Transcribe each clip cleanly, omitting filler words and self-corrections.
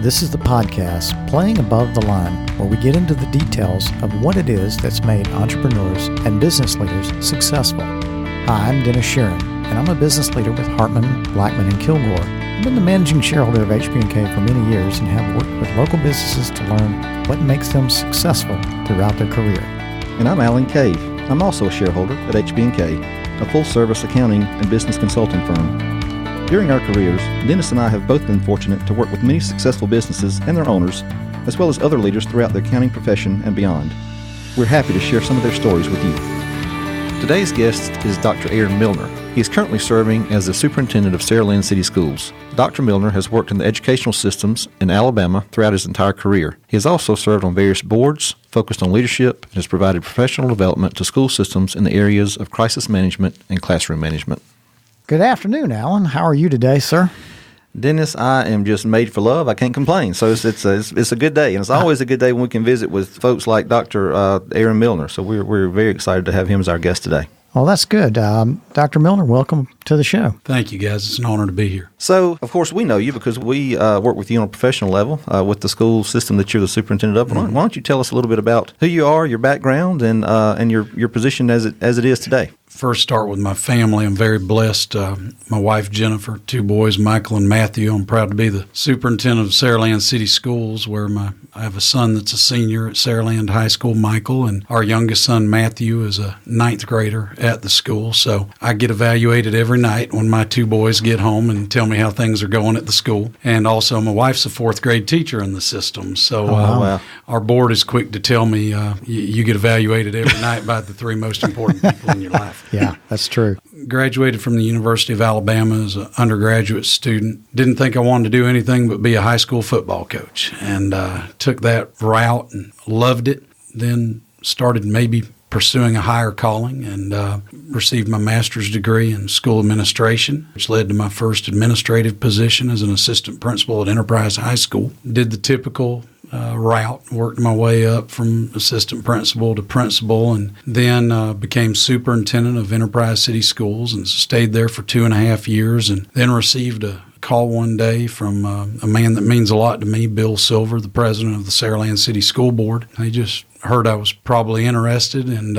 This is the podcast, Playing Above the Line, where we get into the details of what it is that's made entrepreneurs and business leaders successful. Hi, I'm Dennis Sheeran, and I'm a business leader with Hartman, Blackman, and Kilgore. I've been the managing shareholder of HB&K for many years and have worked with local businesses to learn what makes them successful throughout their career. And I'm Alan Cave. I'm also a shareholder at HB&K, a full-service accounting and business consulting firm. During our careers, Dennis and I have both been fortunate to work with many successful businesses and their owners, as well as other leaders throughout the accounting profession and beyond. We're happy to share some of their stories with you. Today's guest is Dr. Aaron Milner. He is currently serving as the Superintendent of Saraland City Schools. Dr. Milner has worked in the educational systems in Alabama throughout his entire career. He has also served on various boards, focused on leadership, and has provided professional development to school systems in the areas of crisis management and classroom management. Good afternoon, Alan. How are you today, sir? Dennis, I am just made for love. I can't complain. So it's a good day, and it's always a good day when we can visit with folks like Dr. Aaron Milner. So we're very excited to have him as our guest today. Well, that's good. Dr. Milner, welcome to the show. Thank you, guys. It's an honor to be here. So, of course, we know you because we work with you on a professional level with the school system that you're the superintendent of. Mm-hmm. Why don't you tell us a little bit about who you are, your background, and your position as it is today? First, start with my family. I'm very blessed. My wife, Jennifer, two boys, Michael and Matthew. I'm proud to be the superintendent of Saraland City Schools, where I have a son that's a senior at Saraland High School, Michael, and our youngest son, Matthew, is a ninth grader at the school. So I get evaluated every night when my two boys get home and tell me how things are going at the school. And also, my wife's a fourth grade teacher in the system. So wow. Our board is quick to tell me you get evaluated every night by the three most important people in your life. Yeah, that's true. Graduated from the University of Alabama as an undergraduate student. Didn't think I wanted to do anything but be a high school football coach, and took that route and loved it. Then started maybe pursuing a higher calling and received my master's degree in school administration, which led to my first administrative position as an assistant principal at Enterprise High School. Did the typical route, worked my way up from assistant principal to principal, and then became superintendent of Enterprise City Schools and stayed there for 2.5 years, and then received a call one day from a man that means a lot to me, Bill Silver, the president of the Saraland City School Board. He just heard I was probably interested and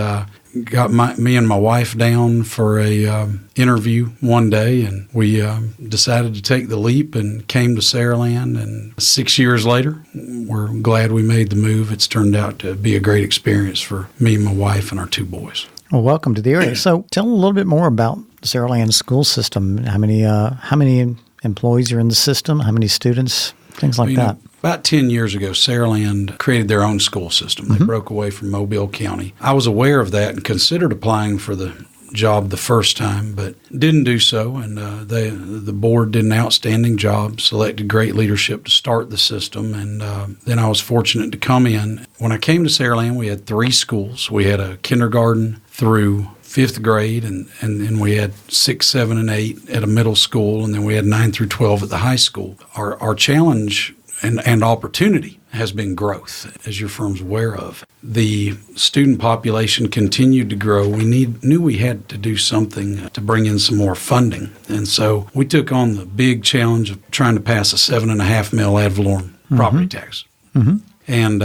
got me and my wife down for a interview one day, and we decided to take the leap and came to Saraland. And 6 years later, we're glad we made the move. It's turned out to be a great experience for me and my wife and our two boys. Well, welcome to the area. So tell a little bit more about the Saraland school system. How many employees are in the system? How many students? Things like that. About 10 years ago, Saraland created their own school system. They broke away from Mobile County. I was aware of that and considered applying for the job the first time, but didn't do so. And the board did an outstanding job, selected great leadership to start the system. And then I was fortunate to come in. When I came to Saraland, we had 3 schools. We had a kindergarten through 5th grade, and then we had 6, 7, and 8 at a middle school, and then we had 9 through 12 at the high school. Our challenge and opportunity has been growth, as your firm's aware of. The student population continued to grow. We knew we had to do something to bring in some more funding, and so we took on the big challenge of trying to pass a 7.5 mil ad valorem property tax. And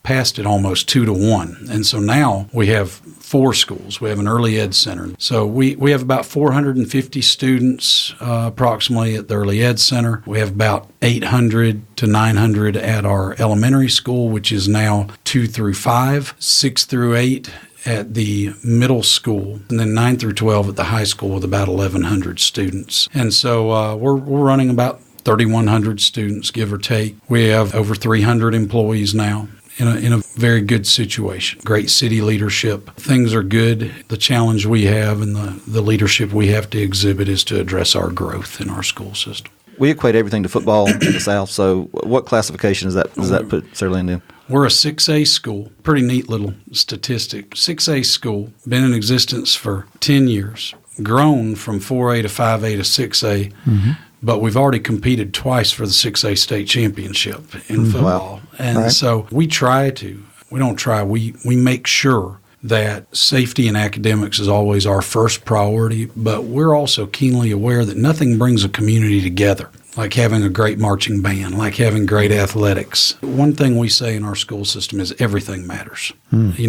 passed it almost 2-1. And so now we have 4 schools. We have an early ed center. So we have about 450 students approximately at the early ed center. We have about 800 to 900 at our elementary school, which is now 2 through 5, 6 through 8 at the middle school, and then 9 through 12 at the high school with about 1,100 students. And so we're running about 3,100 students, give or take. We have over 300 employees now in a very good situation. Great city leadership. Things are good. The challenge we have and the leadership we have to exhibit is to address our growth in our school system. We equate everything to football in the South, so what classification does that put Saraland in? We're a 6A school. Pretty neat little statistic. 6A school, been in existence for 10 years, grown from 4A to 5A to 6A, but we've already competed twice for the 6A state championship in football. Wow. And so we make sure that safety and academics is always our first priority, but we're also keenly aware that nothing brings a community together like having a great marching band, like having great athletics. One thing we say in our school system is everything matters.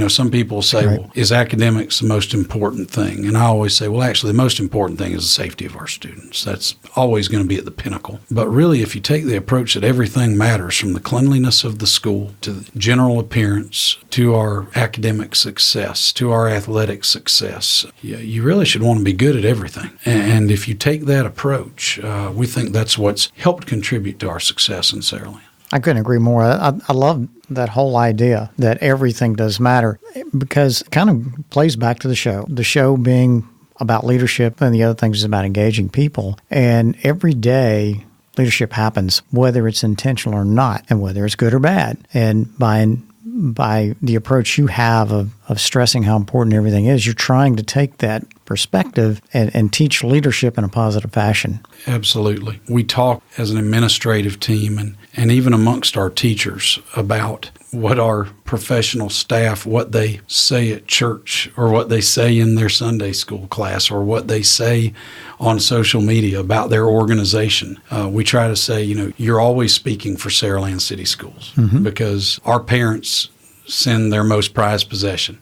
Some people say, well, is academics the most important thing? And I always say, well, actually, the most important thing is the safety of our students. That's always going to be at the pinnacle. But really, if you take the approach that everything matters, from the cleanliness of the school to the general appearance to our academic success to our athletic success, you really should want to be good at everything. And if you take that approach, we think that's what's helped contribute to our success in Saraland. I couldn't agree more. I love that whole idea that everything does matter, because it kind of plays back to the show. The show being about leadership, and the other things is about engaging people. And every day, leadership happens, whether it's intentional or not, and whether it's good or bad. And by the approach you have of stressing how important everything is, you're trying to take that perspective and teach leadership in a positive fashion. Absolutely. We talk as an administrative team and even amongst our teachers about what our professional staff, what they say at church, or what they say in their Sunday school class, or what they say on social media about their organization. We try to say, you're always speaking for Saraland City Schools, because our parents send their most prized possession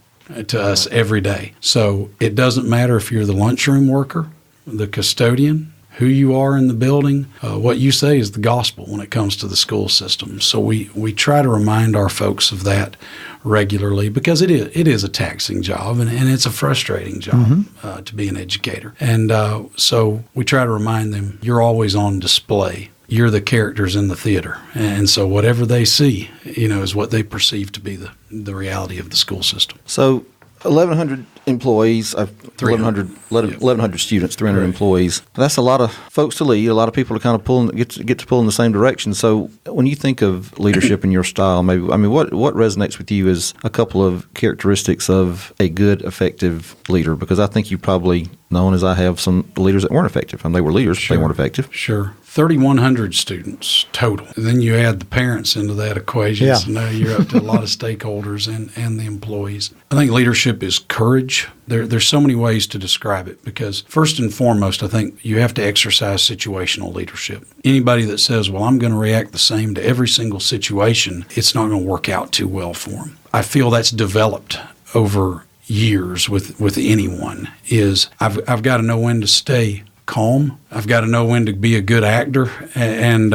to us every day. So it doesn't matter if you're the lunchroom worker, the custodian, who you are in the building. What you say is the gospel when it comes to the school system. So we try to remind our folks of that regularly, because it is a taxing job and it's a frustrating job to be an educator. And so we try to remind them, you're always on display. You're the characters in the theater. And so whatever they see, is what they perceive to be the reality of the school system. So 1,100 employees, 1,100 students, 300 employees. That's a lot of folks to lead, a lot of people to kind of get to pull in the same direction. So when you think of leadership in your style, what resonates with you is a couple of characteristics of a good, effective leader? Because I think you probably known, as I have, some leaders that weren't effective. They were leaders, but they weren't effective. Sure. 3,100 students total. And then you add the parents into that equation. So now you're up to a lot of stakeholders and the employees. I think leadership is courage. There's so many ways to describe it, because first and foremost, I think you have to exercise situational leadership. Anybody that says, well, I'm going to react the same to every single situation, it's not going to work out too well for them. I feel that's developed over years with anyone, is I've got to know when to stay calm. I've got to know when to be a good actor and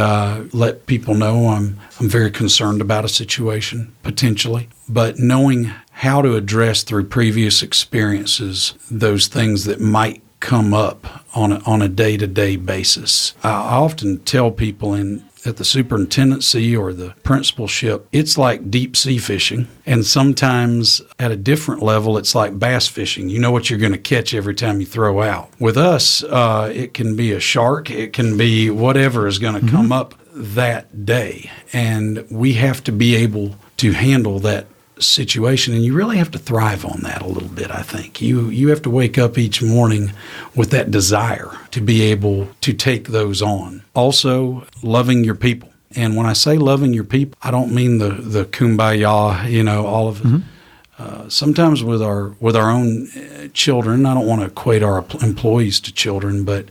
let people know I'm very concerned about a situation, potentially. But knowing how to address through previous experiences those things that might come up on a day-to-day basis. I often tell people at the superintendency or the principalship, it's like deep sea fishing. And sometimes at a different level, it's like bass fishing. You know what you're going to catch every time you throw out. With us, it can be a shark. It can be whatever is going to come up that day. And we have to be able to handle that situation, and you really have to thrive on that a little bit, I think. You have to wake up each morning with that desire to be able to take those on. Also, loving your people. And when I say loving your people, I don't mean the kumbaya, all of it. Sometimes with our own children, I don't want to equate our employees to children, but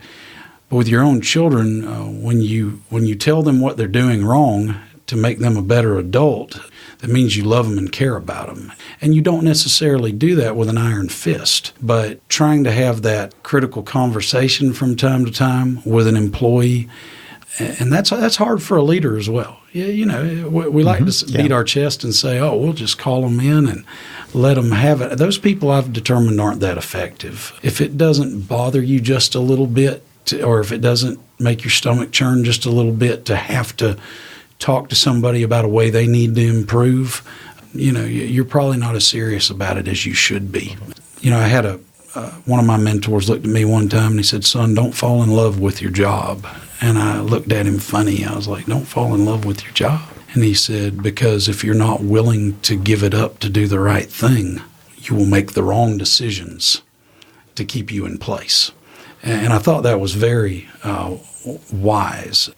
with your own children, when you tell them what they're doing wrong to make them a better adult, that means you love them and care about them. And you don't necessarily do that with an iron fist, but trying to have that critical conversation from time to time with an employee, and that's hard for a leader as well. We like to beat our chest and say, oh, we'll just call them in and let them have it. Those people I've determined aren't that effective. If it doesn't bother you just a little bit, or if it doesn't make your stomach churn just a little bit to have to talk to somebody about a way they need to improve, you're probably not as serious about it as you should be. I had one of my mentors looked at me one time and he said, son, don't fall in love with your job. And I looked at him funny. I was like, don't fall in love with your job. And he said, because if you're not willing to give it up to do the right thing, you will make the wrong decisions to keep you in place. And I thought that was very wise.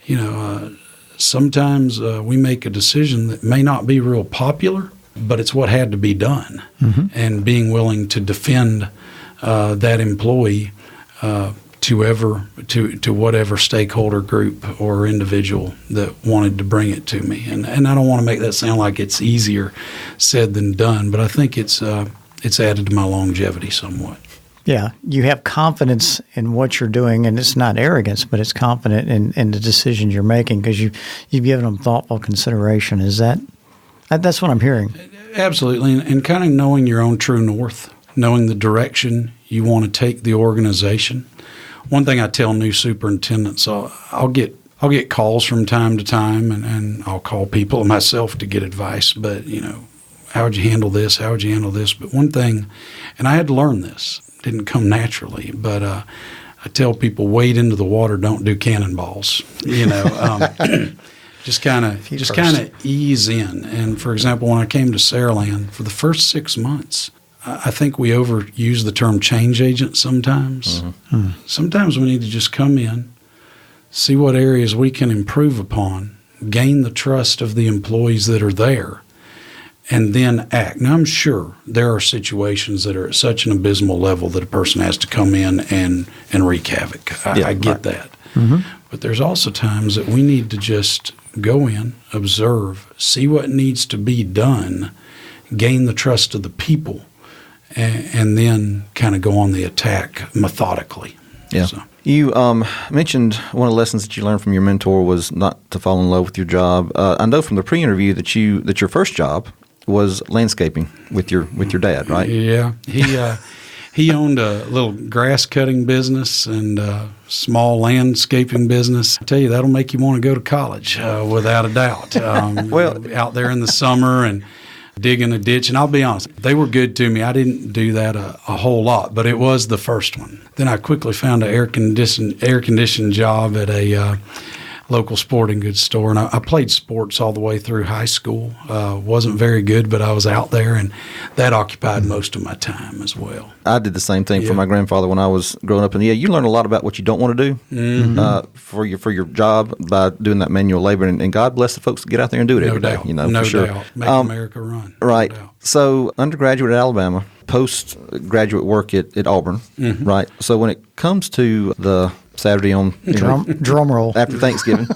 Sometimes we make a decision that may not be real popular, but it's what had to be done. And being willing to defend that employee to whatever stakeholder group or individual that wanted to bring it to me. And I don't want to make that sound like it's easier said than done, but I think it's added to my longevity somewhat. Yeah, you have confidence in what you're doing, and it's not arrogance, but it's confident in the decisions you're making because you've given them thoughtful consideration. That's what I'm hearing? Absolutely, and kind of knowing your own true north, knowing the direction you want to take the organization. One thing I tell new superintendents, I'll get calls from time to time, and I'll call people myself to get advice. But how would you handle this? How would you handle this? But one thing, and I had to learn this. Didn't come naturally, but I tell people wade into the water, don't do cannonballs. Just kind of ease in. And for example, when I came to Saraland for the first 6 months, I think we overuse the term change agent sometimes. Mm-hmm. Sometimes we need to just come in, see what areas we can improve upon, gain the trust of the employees that are there, and then act. Now, I'm sure there are situations that are at such an abysmal level that a person has to come in and wreak havoc. I get that. Mm-hmm. But there's also times that we need to just go in, observe, see what needs to be done, gain the trust of the people, and then kind of go on the attack methodically. Yeah. So. You mentioned one of the lessons that you learned from your mentor was not to fall in love with your job. I know from the pre-interview that your first job was landscaping with your dad, right? Yeah. He owned a little grass cutting business and a small landscaping business. I tell you, that'll make you want to go to college without a doubt. Out there in the summer and digging a ditch. And I'll be honest, they were good to me. I didn't do that a whole lot, but it was the first one. Then I quickly found an air conditioned job at a local sporting goods store, and I played sports all the way through high school. Wasn't very good, but I was out there, and that occupied most of my time as well. I did the same thing for my grandfather when I was growing up, and you learn a lot about what you don't want to do for your job by doing that manual labor, and God bless the folks that get out there and do it every day. No for sure. doubt. Make America run. Right. No doubt. So undergraduate at Alabama, postgraduate work at Auburn, right? So when it comes to the Saturday on drum roll after Thanksgiving,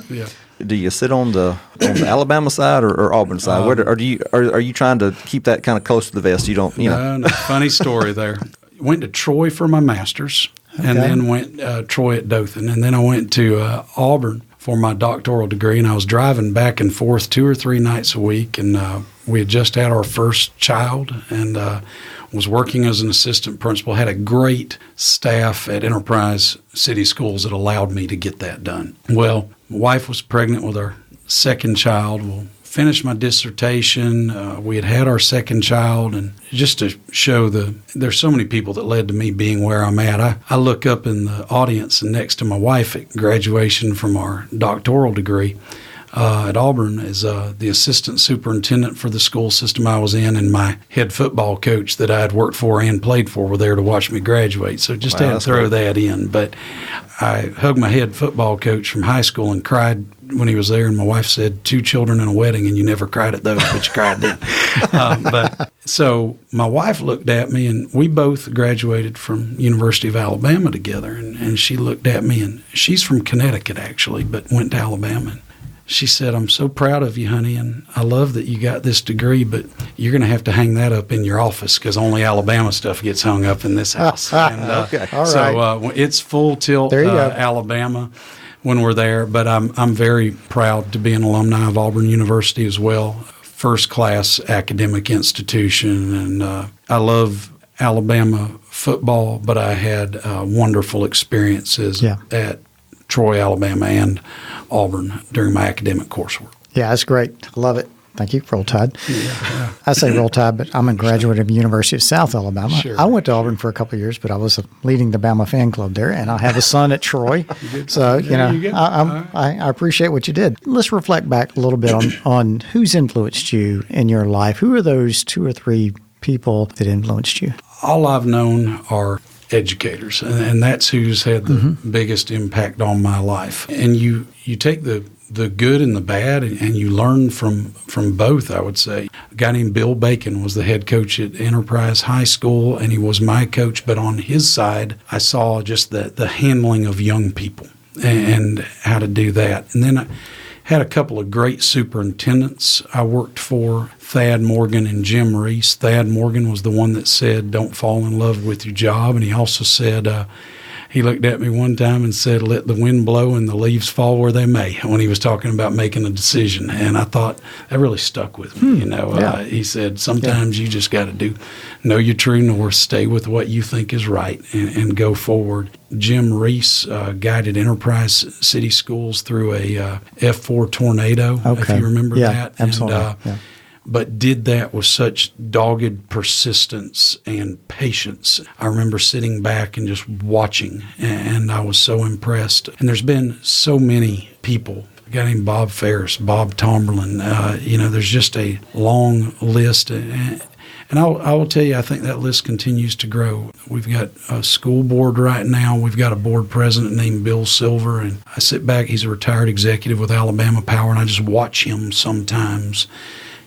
do you sit on the Alabama side or Auburn side? Are you trying to keep that kind of close to the vest? You don't, No, funny story there. Went to Troy for my master's, and then went Troy at Dothan, and then I went to Auburn for my doctoral degree, and I was driving back and forth 2 or 3 nights a week, and we had just had our first child, and was working as an assistant principal, had a great staff at Enterprise City Schools that allowed me to get that done. Well, my wife was pregnant with our second child. Well, finished my dissertation. We had our second child, and just to show there's so many people that led to me being where I'm at. I look up in the audience, and next to my wife at graduation from our doctoral degree at Auburn is the assistant superintendent for the school system I was in, and my head football coach that I had worked for and played for were there to watch me graduate. So just had to throw that in. But I hugged my head football coach from high school and cried when he was there, and my wife said, 2 children and a wedding, and you never cried at those, but you cried then. So my wife looked at me, and we both graduated from University of Alabama together, and she looked at me, and she's from Connecticut actually, but went to Alabama. And she said, "I'm so proud of you, honey, and I love that you got this degree, but you're going to have to hang that up in your office because only Alabama stuff gets hung up in this house." And, okay. All right. So it's full tilt Alabama when we're there, but I'm very proud to be an alumni of Auburn University as well. First-class academic institution, and I love Alabama football, but I had wonderful experiences at Troy, Alabama, and Auburn during my academic coursework. Yeah, that's great. I love it. Thank you, Roll Tide. Yeah. I say Roll Tide, but I'm a graduate of the University of South Alabama. Sure. I went to Auburn for a couple of years, but I was leading the Bama fan club there, and I have a son at Troy. So, I appreciate what you did. Let's reflect back a little bit on who's influenced you in your life. Who are those 2 or 3 people that influenced you? All I've known are educators, and that's who's had the biggest impact on my life. And you take the the good and the bad, and you learn from both, I would say. A guy named Bill Bacon was the head coach at Enterprise High School, and he was my coach. But on his side, I saw just the handling of young people and how to do that. And then I had a couple of great superintendents I worked for, Thad Morgan and Jim Reese. Thad Morgan was the one that said, don't fall in love with your job. And he also said, he looked at me one time and said, let the wind blow and the leaves fall where they may, when he was talking about making a decision. And I thought that really stuck with me. He said, sometimes you just got to know your true north, stay with what you think is right, and go forward. Jim Reese guided Enterprise City Schools through a F4 tornado, if you remember that. Absolutely. But did that with such dogged persistence and patience. I remember sitting back and just watching, and I was so impressed. And there's been so many people. A guy named Bob Ferris, Bob Tomberlin. There's just a long list. And I will tell you, I think that list continues to grow. We've got a school board right now. We've got a board president named Bill Silver. And I sit back. He's a retired executive with Alabama Power, and I just watch him sometimes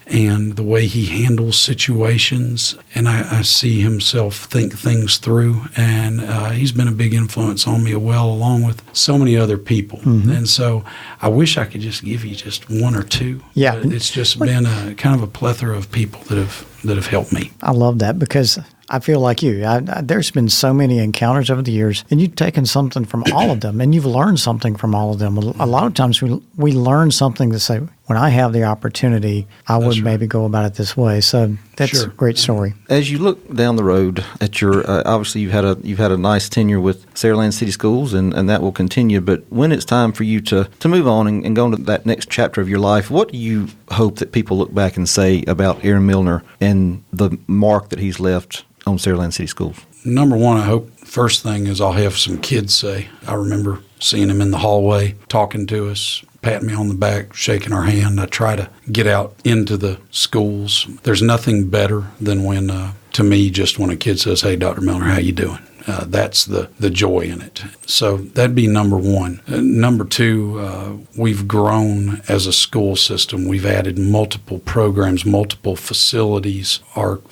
and the way he handles situations, and I see himself think things through, and he's been a big influence on me along with so many other people. Mm-hmm. And so I wish I could just give you just one or two. Yeah. But it's just been a kind of a plethora of people that have helped me. I love that, because I feel like you. There's been so many encounters over the years, and you've taken something from all of them, and you've learned something from all of them. A lot of times we learn something to say, when I have the opportunity, I would maybe go about it this way. So that's a great story. As you look down the road at your, obviously you've had a nice tenure with Saraland City Schools, and that will continue. But when it's time for you to move on and go into that next chapter of your life, what do you hope that people look back and say about Aaron Milner and the mark that he's left on Saraland City Schools? Number one, I hope first thing is I'll have some kids say, I remember seeing him in the hallway, talking to us, patting me on the back, shaking our hand. I try to get out into the schools. There's nothing better than when, to me, just when a kid says, hey, Dr. Milner, how you doing? That's the joy in it. So that'd be number one. Number two, we've grown as a school system. We've added multiple programs, multiple facilities,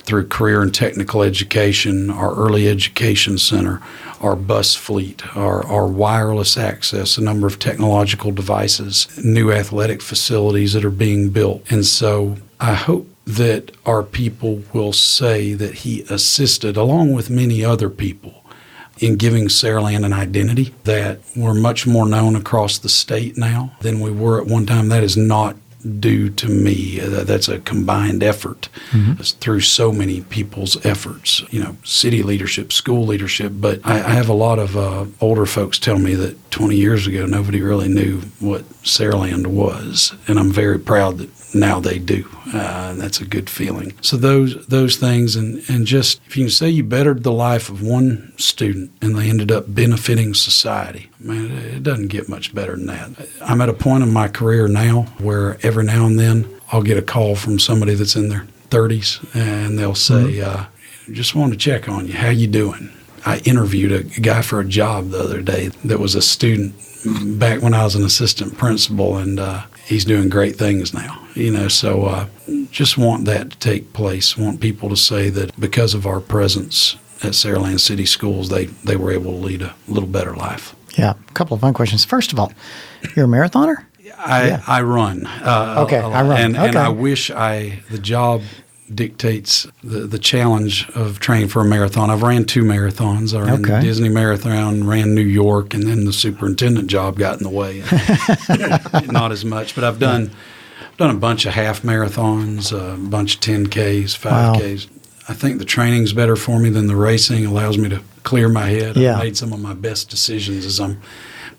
through career and technical education, our early education center, our bus fleet, our wireless access, a number of technological devices, new athletic facilities that are being built. And so I hope that our people will say that he assisted, along with many other people, in giving Saraland an identity, that we're much more known across the state now than we were at one time. That is not due to me. That's a combined effort through so many people's efforts, city leadership, school leadership. But I have a lot of older folks tell me that 20 years ago, nobody really knew what Saraland was. And I'm very proud that now they do. That's a good feeling. So those things, and just, if you can say you bettered the life of one student and they ended up benefiting society, man, it doesn't get much better than that. I'm at a point in my career now where every now and then I'll get a call from somebody that's in their 30s, and they'll say, just want to check on you. How you doing? I interviewed a guy for a job the other day that was a student back when I was an assistant principal, and he's doing great things now. So just want that to take place. Want people to say that because of our presence at Saraland City Schools, they were able to lead a little better life. Yeah, a couple of fun questions. First of all, you're a marathoner? I run. I run. And I wish the job dictates the challenge of training for a marathon. I've ran 2 marathons. I ran the Disney Marathon, ran New York, and then the superintendent job got in the way. Not as much, but I've done a bunch of half marathons, a bunch of 10Ks, 5Ks. Wow. I think the training's better for me than the racing. It allows me to clear my head. Yeah. I've made some of my best decisions as I'm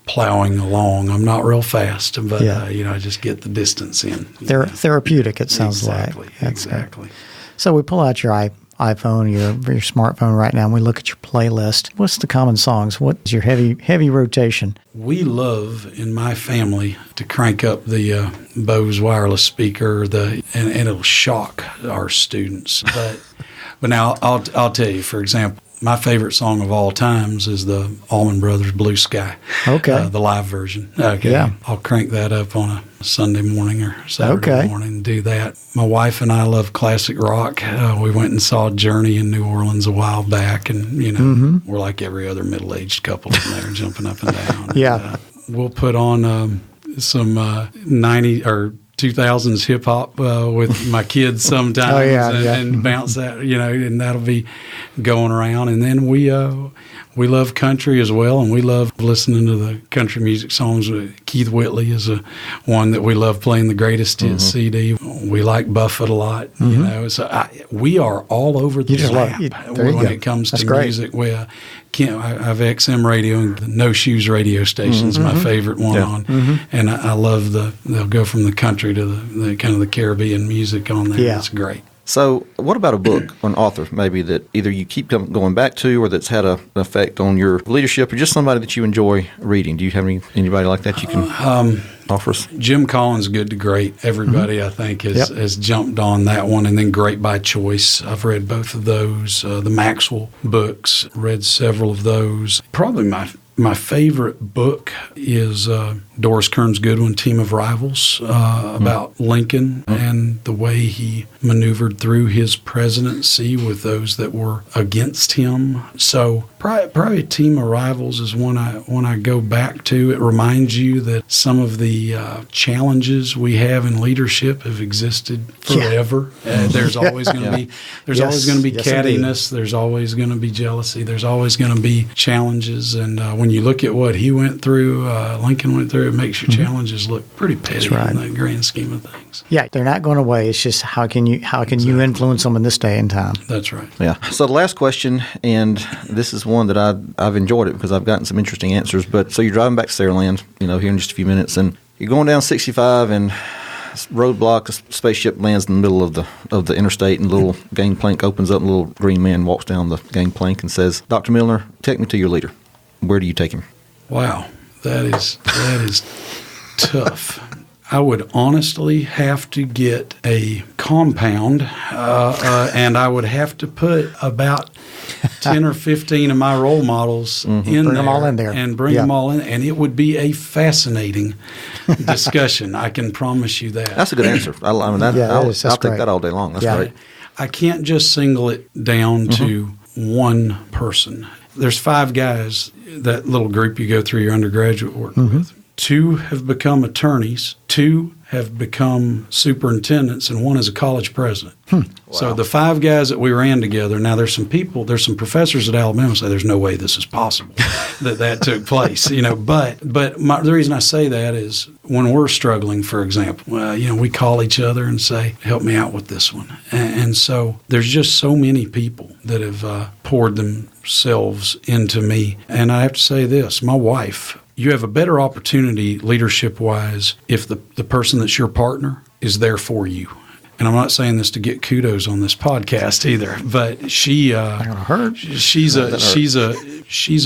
plowing along. I'm not real fast, but I just get the distance in. Therapeutic, it sounds like. Exactly. So we pull out your iPhone, your smartphone right now, and we look at your playlist. What's the common songs? What's your heavy rotation? We love in my family to crank up the Bose wireless speaker, and it'll shock our students. But now I'll tell you, for example, my favorite song of all times is the Allman Brothers Blue Sky. Okay. The live version. Okay. Yeah. I'll crank that up on a Sunday morning or Saturday morning and do that. My wife and I love classic rock. We went and saw Journey in New Orleans a while back, and, we're like every other middle-aged couple in there jumping up and down. Yeah. We'll put on some 90 or 2000s hip hop with my kids sometimes and bounce that, and that'll be going around. And then we love country as well, and we love listening to the country music songs. Keith Whitley is one that we love playing, the greatest hits CD. We like Buffett a lot, So we are all over the map when it comes to music. We I have XM radio and the No Shoes radio station is my favorite one on, and I love they'll go from the country to the kind of the Caribbean music on there. Yeah. It's great. So what about a book or an author maybe that either you keep going back to or that's had an effect on your leadership, or just somebody that you enjoy reading? Do you have anybody like that you can offer us? Jim Collins, Good to Great. Everybody, I think, has jumped on that one. And then Great by Choice. I've read both of those. The Maxwell books, read several of those. Probably my favorite book is Doris Kearns Goodwin, Team of Rivals, about Lincoln and the way he maneuvered through his presidency with those that were against him. So probably Team of Rivals is one I go back to. It reminds you that some of the challenges we have in leadership have existed forever. There's always going to be always going to be cattiness. Indeed. There's always going to be jealousy. There's always going to be challenges. And when you look at what he went through, Lincoln went through, it makes your challenges look pretty petty in the grand scheme of things. Yeah, they're not going away. It's just how can you influence them in this day and time? That's right. Yeah. So the last question, and this is one that I've enjoyed it because I've gotten some interesting answers. But so you're driving back to Saraland, here in just a few minutes, and you're going down 65 and roadblock, a spaceship lands in the middle of the interstate, and a little gangplank opens up, and a little green man walks down the gangplank and says, "Dr. Milner, take me to your leader." Where do you take him? Wow, that is tough. I would honestly have to get a compound, and I would have to put about 10 or 15 of my role models in bring them all in there. And bring them all in, and it would be a fascinating discussion. I can promise you that. That's a good answer. I'll take that all day long. That's great. I can't just single it down to one person. There's 5 guys, that little group you go through your undergraduate work with. 2 have become attorneys, 2 have become superintendents, and 1 is a college president. Wow. So the 5 guys that we ran together, now there's some professors at Alabama say there's no way this is possible that took place, but the reason I say that is when we're struggling, for example, we call each other and say, help me out with this one. And so there's just so many people that have poured themselves into me. And I have to say this, my wife, you have a better opportunity leadership-wise if the person that's your partner is there for you. And I'm not saying this to get kudos on this podcast either, but she's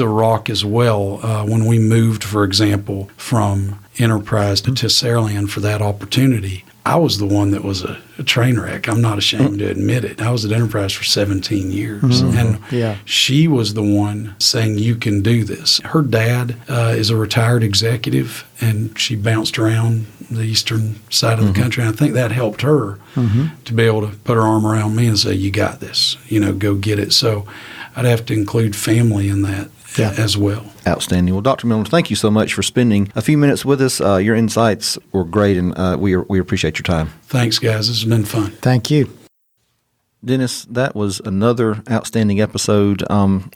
a rock as well. When we moved, for example, from Enterprise to Saraland for that opportunity, I was the one that was a train wreck. I'm not ashamed to admit it. I was at Enterprise for 17 years. And she was the one saying, you can do this. Her dad is a retired executive, and she bounced around the eastern side of the country. And I think that helped her to be able to put her arm around me and say, you got this, go get it. So I'd have to include family in that as well. Outstanding. Well, Dr. Milner, thank you so much for spending a few minutes with us. Your insights were great, and we appreciate your time. Thanks, guys. This has been fun. Thank you. Dennis, that was another outstanding episode.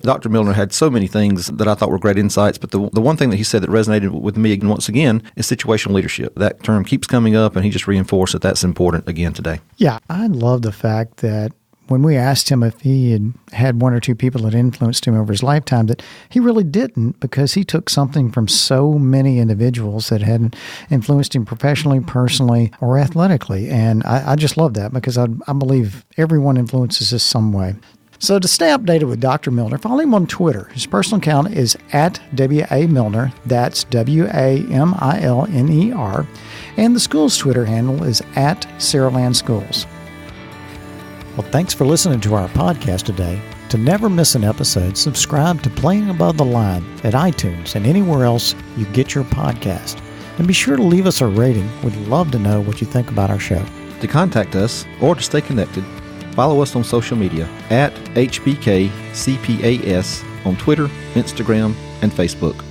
Dr. Milner had so many things that I thought were great insights, but the one thing that he said that resonated with me once again is situational leadership. That term keeps coming up, and he just reinforced that that's important again today. Yeah, I love the fact that when we asked him if he had 1 or 2 people that influenced him over his lifetime, that he really didn't, because he took something from so many individuals that had influenced him professionally, personally, or athletically. And I just love that, because I believe everyone influences us some way. So to stay updated with Dr. Milner, follow him on Twitter. His personal account is @WAMilner. That's WAMILNER. And the school's Twitter handle is @Saraland Schools. Well, thanks for listening to our podcast today. To never miss an episode, subscribe to Playing Above the Line at iTunes and anywhere else you get your podcast. And be sure to leave us a rating. We'd love to know what you think about our show. To contact us or to stay connected, follow us on social media at HBKCPAS on Twitter, Instagram, and Facebook.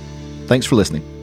Thanks for listening.